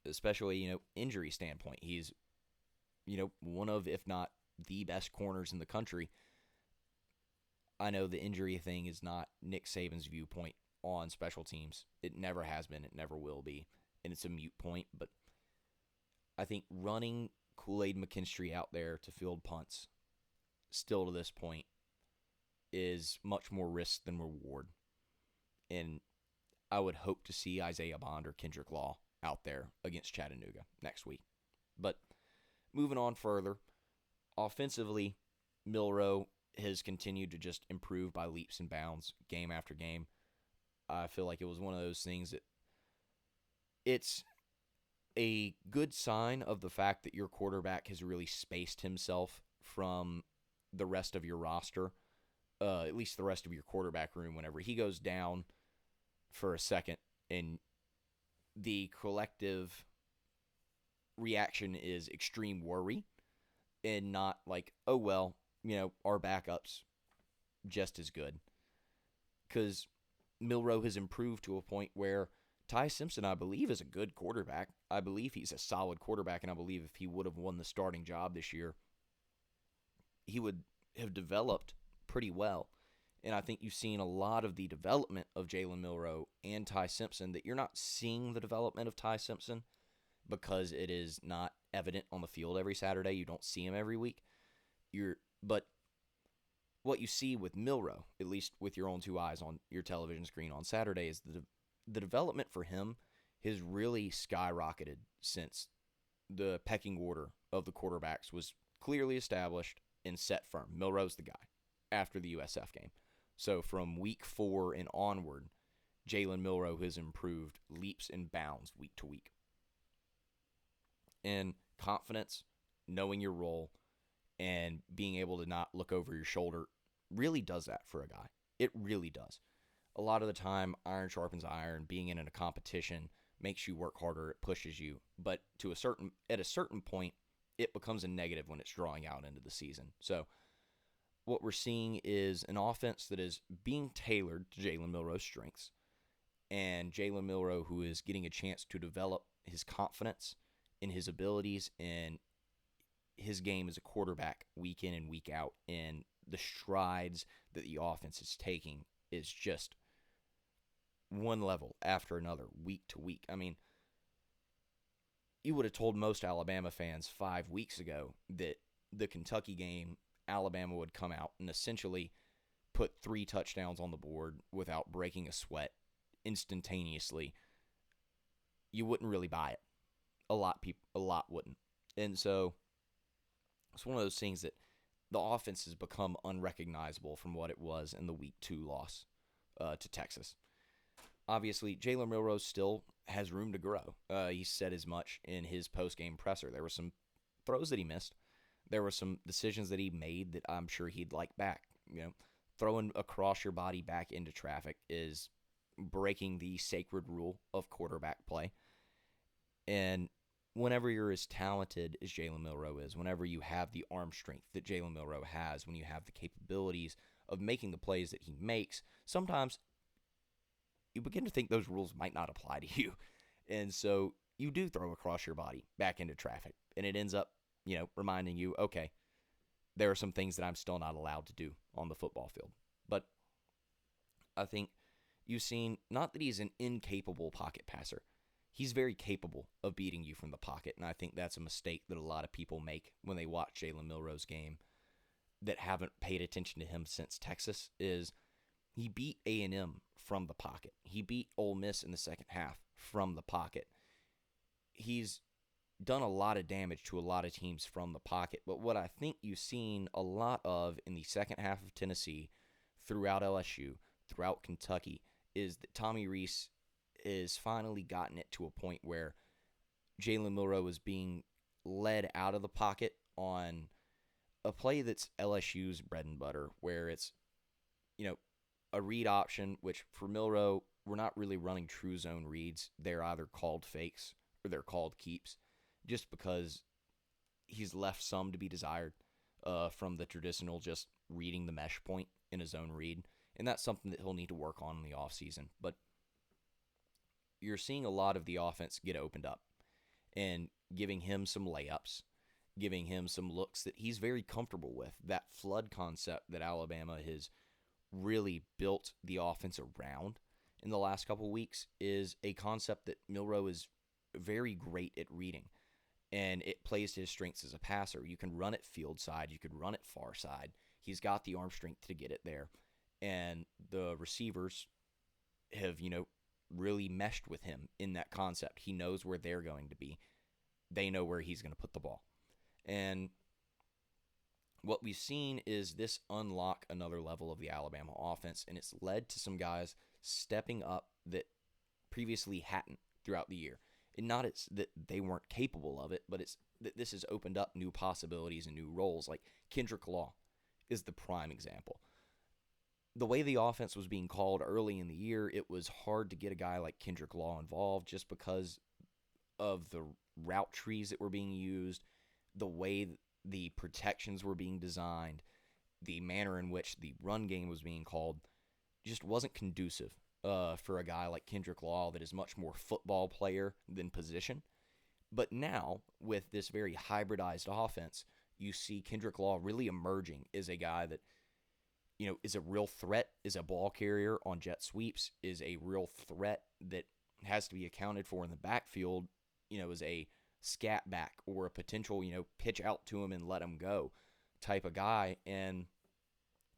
especially, injury standpoint. He's, one of, if not the best corners in the country. I know the injury thing is not Nick Saban's viewpoint on special teams. It never has been. It never will be. And it's a moot point. But I think running Kool-Aid McKinstry out there to field punts still to this point is much more risk than reward. And I would hope to see Isaiah Bond or Kendrick Law out there against Chattanooga next week. But moving on further, offensively, Milroe has continued to just improve by leaps and bounds game after game. I feel like it was one of those things that it's a good sign of the fact that your quarterback has really spaced himself from the rest of your roster, at least the rest of your quarterback room. Whenever he goes down for a second and the collective reaction is extreme worry and not like, oh, well, our backup's just as good. Because Milroe has improved to a point where Ty Simpson, I believe, is a good quarterback. I believe he's a solid quarterback, and I believe if he would have won the starting job this year, he would have developed pretty well. And I think you've seen a lot of the development of Jalen Milroe and Ty Simpson that you're not seeing the development of Ty Simpson because it is not evident on the field every Saturday. You don't see him every week. But what you see with Milroe, at least with your own two eyes on your television screen on Saturday, is the development for him has really skyrocketed since the pecking order of the quarterbacks was clearly established and set firm. Milroe's the guy after the USF game. So from week 4 and onward, Jalen Milroe has improved leaps and bounds week to week. And confidence, knowing your role, and being able to not look over your shoulder really does that for a guy. It really does. A lot of the time, iron sharpens iron. Being in a competition makes you work harder. It pushes you. But at a certain point, it becomes a negative when it's drawing out into the season. So what we're seeing is an offense that is being tailored to Jalen Milroe's strengths, and Jalen Milroe, who is getting a chance to develop his confidence in his abilities and his game as a quarterback week in and week out, and the strides that the offense is taking is just one level after another, week to week. I mean, you would have told most Alabama fans 5 weeks ago that the Kentucky game, Alabama would come out and essentially put 3 touchdowns on the board without breaking a sweat instantaneously. You wouldn't really buy it. A lot wouldn't. And so it's one of those things that the offense has become unrecognizable from what it was in the week 2 loss to Texas. Obviously, Jalen Milroe still has room to grow. He said as much in his post-game presser. There were some throws that he missed. There were some decisions that he made that I'm sure he'd like back. You know, throwing across your body back into traffic is breaking the sacred rule of quarterback play. And whenever you're as talented as Jalen Milroe is, whenever you have the arm strength that Jalen Milroe has, when you have the capabilities of making the plays that he makes, sometimes you begin to think those rules might not apply to you. And so you do throw across your body back into traffic. And it ends up, reminding you, okay, there are some things that I'm still not allowed to do on the football field. But I think you've seen, not that he's an incapable pocket passer. He's very capable of beating you from the pocket, and I think that's a mistake that a lot of people make when they watch Jalen Milroe's game that haven't paid attention to him since Texas, is he beat A&M from the pocket. He beat Ole Miss in the second half from the pocket. He's done a lot of damage to a lot of teams from the pocket, but what I think you've seen a lot of in the second half of Tennessee, throughout LSU, throughout Kentucky, is that Tommy Rees is finally gotten it to a point where Jalen Milroe is being led out of the pocket on a play that's LSU's bread and butter, where it's, a read option, which for Milroe, we're not really running true zone reads. They're either called fakes or they're called keeps, just because he's left some to be desired from the traditional just reading the mesh point in a zone read. And that's something that he'll need to work on in the offseason. But you're seeing a lot of the offense get opened up and giving him some layups, giving him some looks that he's very comfortable with. That flood concept that Alabama has really built the offense around in the last couple weeks is a concept that Milroe is very great at reading, and it plays to his strengths as a passer. You can run it field side, you could run it far side. He's got the arm strength to get it there, and the receivers have, really meshed with him in that concept. He knows where they're going to be. They know where he's going to put the ball. And what we've seen is this unlock another level of the Alabama offense, and it's led to some guys stepping up that previously hadn't throughout the year. And not it's that they weren't capable of it, but it's that this has opened up new possibilities and new roles. Like Kendrick Law is the prime example. The way the offense was being called early in the year, it was hard to get a guy like Kendrick Law involved just because of the route trees that were being used, the way the protections were being designed, the manner in which the run game was being called just wasn't conducive for a guy like Kendrick Law that is much more football player than position. But now, with this very hybridized offense, you see Kendrick Law really emerging as a guy that, is a real threat, is a ball carrier on jet sweeps, is a real threat that has to be accounted for in the backfield, as a scat back or a potential, pitch out to him and let him go type of guy. And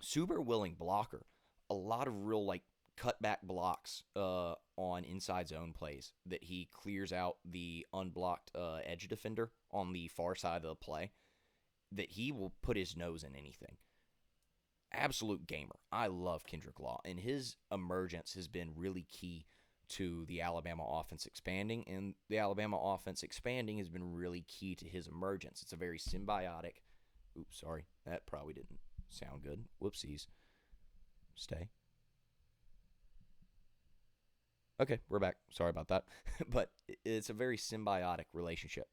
super willing blocker. A lot of real, cutback blocks on inside zone plays that he clears out the unblocked edge defender on the far side of the play, that he will put his nose in anything. Absolute gamer. I love Kendrick Law, and his emergence has been really key to the Alabama offense expanding, and the Alabama offense expanding has been really key to his emergence. It's a very symbiotic. Oops, sorry. That probably didn't sound good. Whoopsies. Stay. Okay, we're back. Sorry about that. But it's a very symbiotic relationship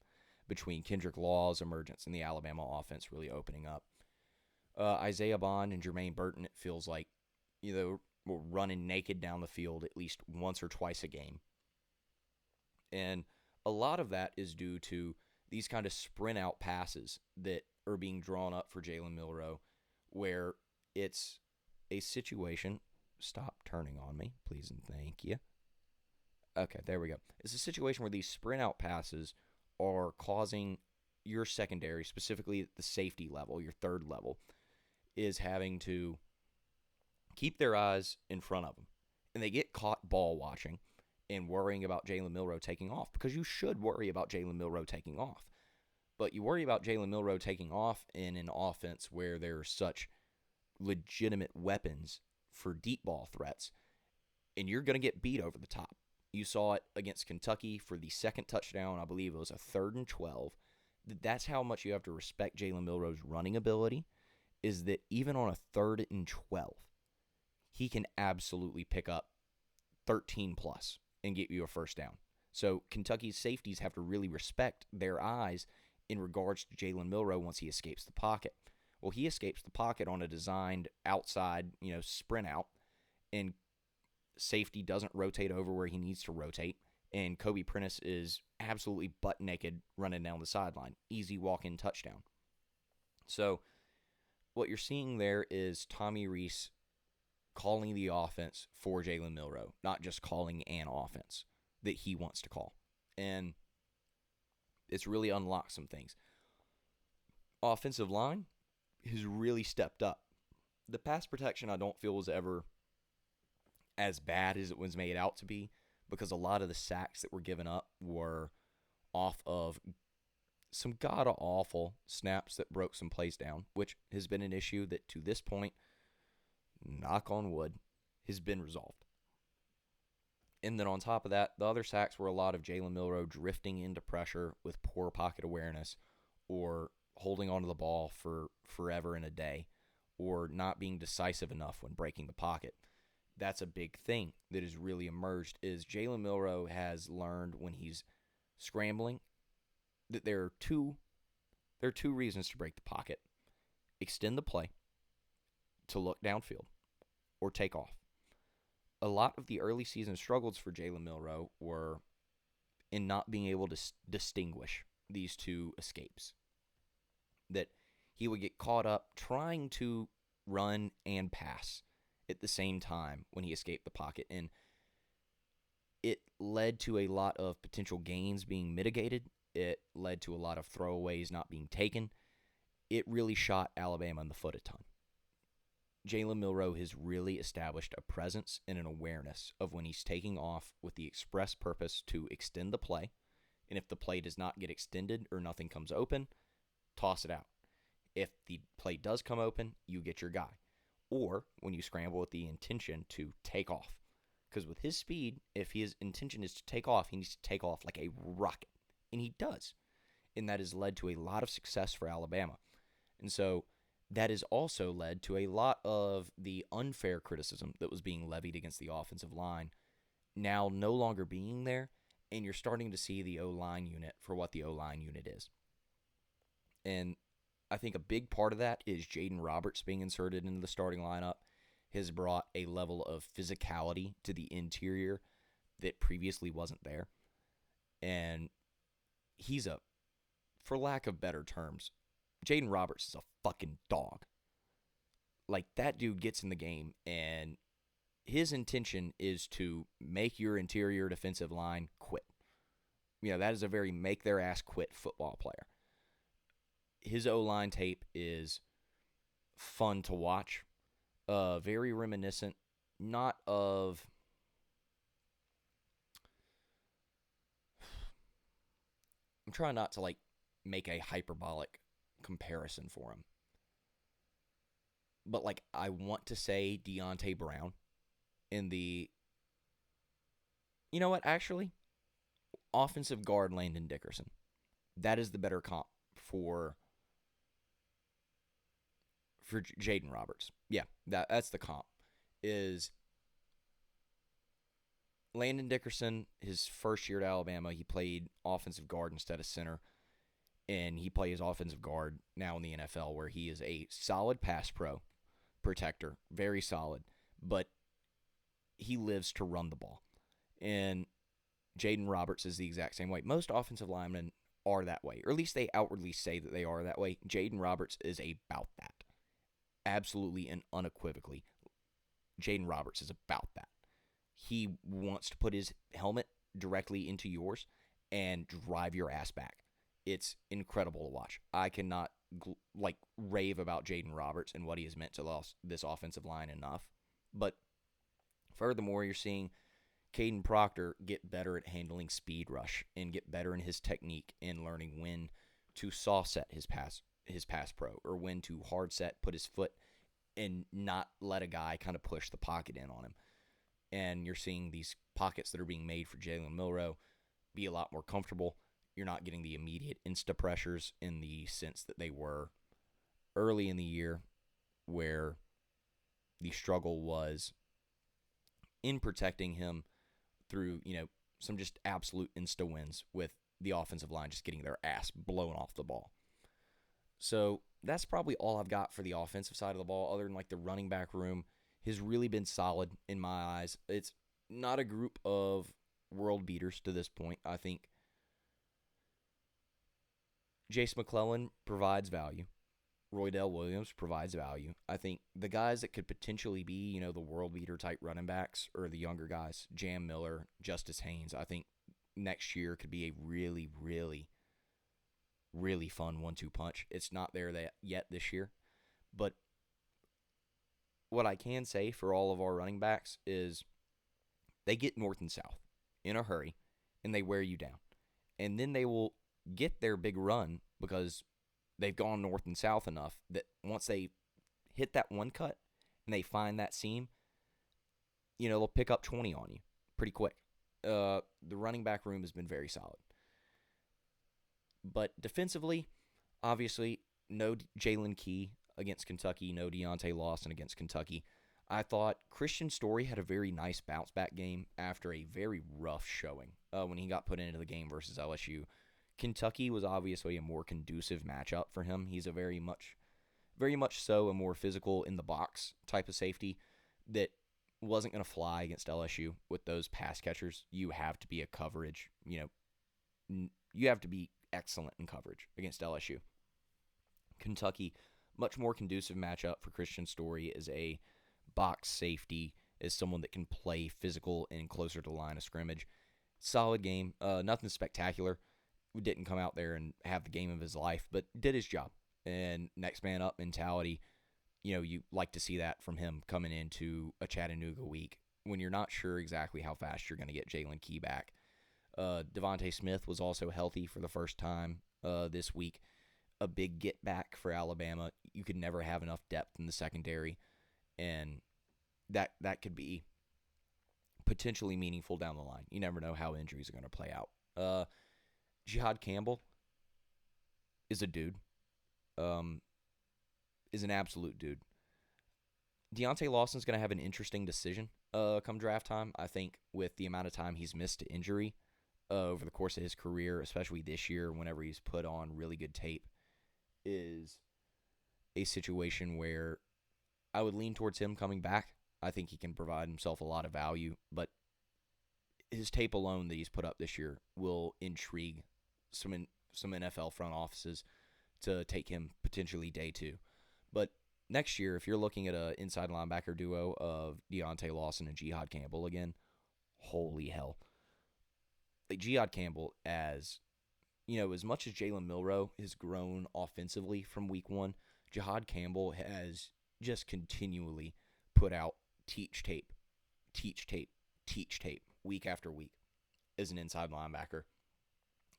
between Kendrick Law's emergence and the Alabama offense really opening up. Isaiah Bond and Jermaine Burton, it feels like, we're running naked down the field at least once or twice a game. And a lot of that is due to these kind of sprint out passes that are being drawn up for Jalen Milroe, where it's a situation. Stop turning on me, please and thank you. Okay, there we go. It's a situation where these sprint out passes are causing your secondary, specifically at the safety level, your third level, is having to keep their eyes in front of them. And they get caught ball watching and worrying about Jalen Milroe taking off, because you should worry about Jalen Milroe taking off. But you worry about Jalen Milroe taking off in an offense where there are such legitimate weapons for deep ball threats, and you're going to get beat over the top. You saw it against Kentucky for the second touchdown. I believe it was a 3rd and 12. That's how much you have to respect Jalen Milroe's running ability, is that even on a 3rd and 12, he can absolutely pick up 13 plus and get you a first down. So Kentucky's safeties have to really respect their eyes in regards to Jalen Milroe once he escapes the pocket. Well, he escapes the pocket on a designed outside, sprint out, and safety doesn't rotate over where he needs to rotate, and Kobe Prentice is absolutely butt naked running down the sideline. Easy walk-in touchdown. So what you're seeing there is Tommy Rees calling the offense for Jalen Milroe, not just calling an offense that he wants to call. And it's really unlocked some things. Offensive line has really stepped up. The pass protection I don't feel was ever as bad as it was made out to be, because a lot of the sacks that were given up were off of some god-awful snaps that broke some plays down, which has been an issue that to this point, knock on wood, has been resolved. And then on top of that, the other sacks were a lot of Jalen Milroe drifting into pressure with poor pocket awareness, or holding onto the ball for forever and a day, or not being decisive enough when breaking the pocket. That's a big thing that has really emerged, is Jalen Milroe has learned when he's scrambling that there are two reasons to break the pocket: extend the play, to look downfield, or take off. A lot of the early season struggles for Jalen Milroe were in not being able to distinguish these two escapes. That he would get caught up trying to run and pass at the same time when he escaped the pocket, and it led to a lot of potential gains being mitigated. It led to a lot of throwaways not being taken. It really shot Alabama in the foot a ton. Jalen Milroe has really established a presence and an awareness of when he's taking off with the express purpose to extend the play, and if the play does not get extended or nothing comes open, toss it out. If the play does come open, you get your guy. Or when you scramble with the intention to take off. Because with his speed, if his intention is to take off, he needs to take off like a rocket. And he does. And that has led to a lot of success for Alabama. And so that has also led to a lot of the unfair criticism that was being levied against the offensive line now no longer being there, and you're starting to see the O-line unit for what the O-line unit is. And I think a big part of that is Jaden Roberts being inserted into the starting lineup has brought a level of physicality to the interior that previously wasn't there. And he's a, for lack of better terms, Jaden Roberts is a fucking dog. Like, that dude gets in the game, and his intention is to make your interior defensive line quit. That is a very make their ass quit football player. His O-line tape is fun to watch. Very reminiscent, not of... I'm trying not to, make a hyperbolic comparison for him. But, I want to say Deontay Brown in the... You know what, actually? Offensive guard Landon Dickerson. That is the better comp for Jaden Roberts. Yeah, that's the comp. Is Landon Dickerson, his first year at Alabama, he played offensive guard instead of center. And he plays offensive guard now in the NFL, where he is a solid pass pro protector, very solid. But he lives to run the ball. And Jaden Roberts is the exact same way. Most offensive linemen are that way, or at least they outwardly say that they are that way. Jaden Roberts is about that. Absolutely and unequivocally. Jaden Roberts is about that. He wants to put his helmet directly into yours and drive your ass back. It's incredible to watch. I cannot rave about Jaden Roberts and what he has meant to this offensive line enough. But furthermore, you're seeing Caden Proctor get better at handling speed rush and get better in his technique and learning when to soft set his pass pro, or when to hard set, put his foot, and not let a guy kind of push the pocket in on him. And you're seeing these pockets that are being made for Jalen Milroe be a lot more comfortable. You're not getting the immediate insta pressures in the sense that they were early in the year, where the struggle was in protecting him through, some just absolute insta wins with the offensive line just getting their ass blown off the ball. So that's probably all I've got for the offensive side of the ball, other than the running back room has really been solid in my eyes. It's not a group of world beaters to this point. I think Jace McClellan provides value. Roydell Williams provides value. I think the guys that could potentially be, the world beater type running backs, or the younger guys, Jam Miller, Justice Haynes, I think next year could be a really, really, really fun 1-2 punch. It's not there yet this year. But what I can say for all of our running backs is they get north and south in a hurry, and they wear you down. And then they will get their big run because they've gone north and south enough that once they hit that one cut and they find that seam, they'll pick up 20 on you pretty quick. The running back room has been very solid. But defensively, obviously, no Jalen Key against Kentucky, no Deontay Lawson against Kentucky. I thought Christian Story had a very nice bounce-back game after a very rough showing when he got put into the game versus LSU. Kentucky was obviously a more conducive matchup for him. He's a very much so a more physical in the box type of safety that wasn't going to fly against LSU with those pass catchers. You have to be a coverage, you have to be excellent in coverage against LSU. Kentucky, much more conducive matchup for Christian Story as a box safety, as someone that can play physical and closer to the line of scrimmage. Solid game, nothing spectacular. Didn't come out there and have the game of his life, but did his job. And next man up mentality, you like to see that from him coming into a Chattanooga week when you're not sure exactly how fast you're going to get Jalen Key back. Devontae Smith was also healthy for the first time this week. A big get back for Alabama. You could never have enough depth in the secondary, and that could be potentially meaningful down the line. You never know how injuries are going to play out. Jihad Campbell is a dude. Is an absolute dude. Deontay Lawson's going to have an interesting decision come draft time. I think with the amount of time he's missed to injury over the course of his career, especially this year whenever he's put on really good tape, is a situation where I would lean towards him coming back. I think he can provide himself a lot of value, but his tape alone that he's put up this year will intrigue some NFL front offices to take him potentially day two. But next year, if you're looking at an inside linebacker duo of Deontay Lawson and Jihad Campbell again, holy hell. Like Jihad Campbell, as as much as Jalen Milroe has grown offensively from week one, Jihad Campbell has just continually put out teach tape, teach tape, teach tape week after week as an inside linebacker.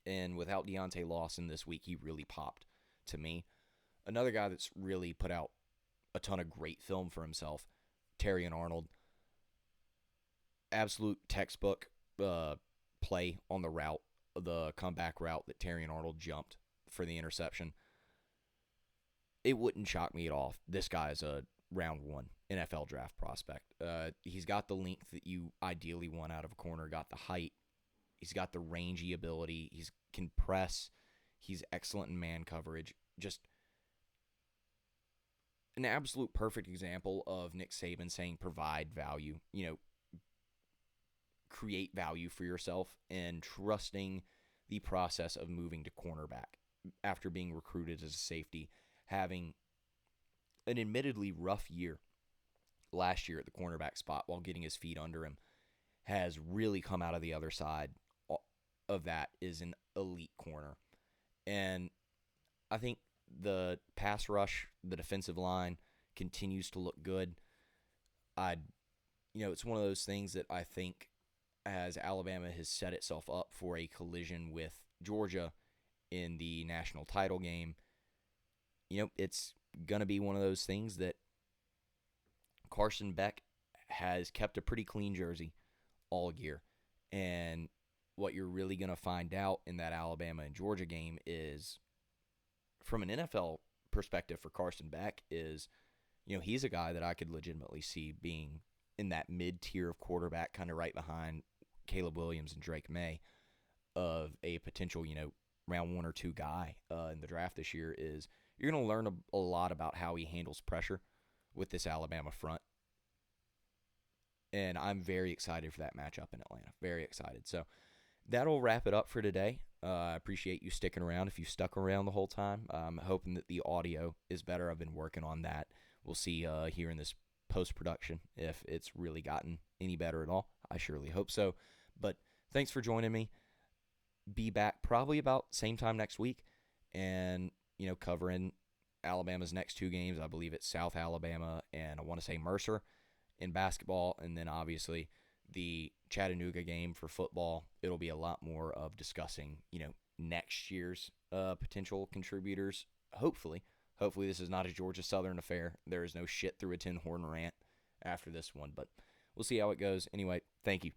And without Deontay Lawson this week, he really popped to me. Another guy that's really put out a ton of great film for himself, Terrion Arnold. Absolute textbook play on the route, the comeback route that Terrion Arnold jumped for the interception. It wouldn't shock me at all. This guy is a round one NFL draft prospect. He's got the length that you ideally want out of a corner, got the height. He's got the rangy ability. He can press. He's excellent in man coverage. Just an absolute perfect example of Nick Saban saying provide value. Create value for yourself and trusting the process of moving to cornerback after being recruited as a safety, having an admittedly rough year last year at the cornerback spot while getting his feet under him, has really come out of the other side of that is an elite corner. And I think the pass rush, the defensive line continues to look good. It's one of those things that I think as Alabama has set itself up for a collision with Georgia in the national title game, it's going to be one of those things that Carson Beck has kept a pretty clean jersey all year. And what you're really going to find out in that Alabama and Georgia game is, from an NFL perspective for Carson Beck, is, he's a guy that I could legitimately see being in that mid-tier of quarterback, kind of right behind Caleb Williams and Drake May, of a potential, round one or two guy in the draft this year. Is you're going to learn a lot about how he handles pressure with this Alabama front. And I'm very excited for that matchup in Atlanta. Very excited. So that'll wrap it up for today. I appreciate you sticking around if you stuck around the whole time. I'm hoping that the audio is better. I've been working on that. We'll see here in this post-production if it's really gotten any better at all. I surely hope so. But thanks for joining me. Be back probably about same time next week and, covering Alabama's next two games. I believe it's South Alabama and I want to say Mercer in basketball, and then obviously the Chattanooga game for football. It'll be a lot more of discussing, next year's potential contributors. Hopefully this is not a Georgia Southern affair. There is no shit through a tin horn rant after this one, but we'll see how it goes. Anyway, thank you.